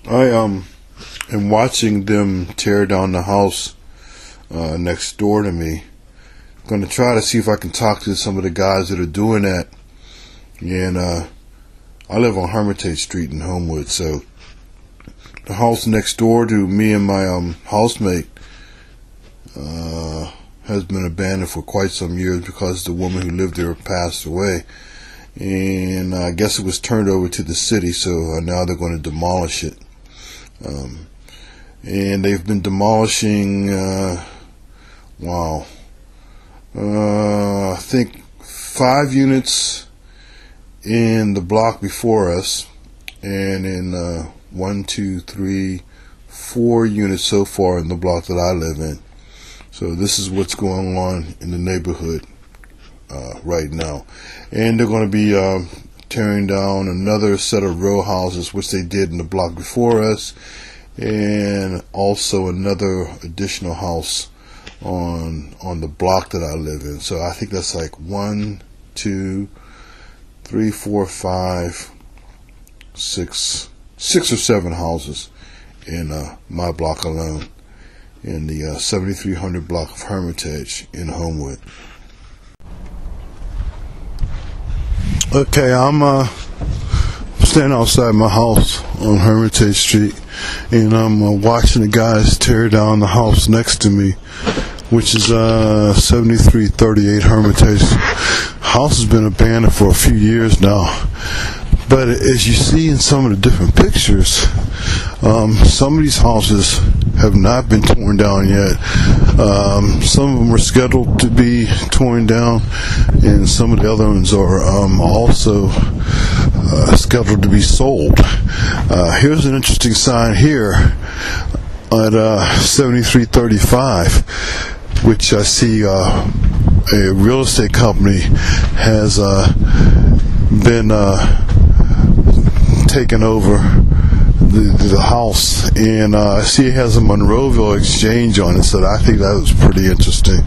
I am watching them tear down the house next door to me. I'm going to try to see if I can talk to some of the guys that are doing that. And I live on Hermitage Street in Homewood, so the house next door to me and my housemate has been abandoned for quite some years because the woman who lived there passed away. And I guess it was turned over to the city, so now they're going to demolish it. And they've been demolishing, I think 5 units in the block before us, and in 4 units so far in the block that I live in. So this is what's going on in the neighborhood right now. And they're going to be tearing down another set of row houses, which they did in the block before us, and also another additional house on the block that I live in. So I think that's like 1, 2, 3, 4, 5, 6 or 7 houses in my block alone, in the 7300 block of Hermitage in Homewood. Okay, I'm standing outside my house on Hermitage Street, and I'm watching the guys tear down the house next to me, which is 7338 Hermitage. House has been abandoned for a few years now, but as you see in some of the different pictures, some of these houses have not been torn down yet. Some of them are scheduled to be torn down, and some of the other ones are also scheduled to be sold. Here's an interesting sign here at 7335, which I see a real estate company has been taken over the house, and I see it has a Monroeville Exchange on it, so I think that was pretty interesting.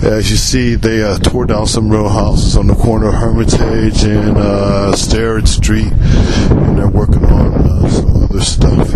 As you see, they tore down some row houses on the corner of Hermitage and Starrett Street, and they're working on some other stuff.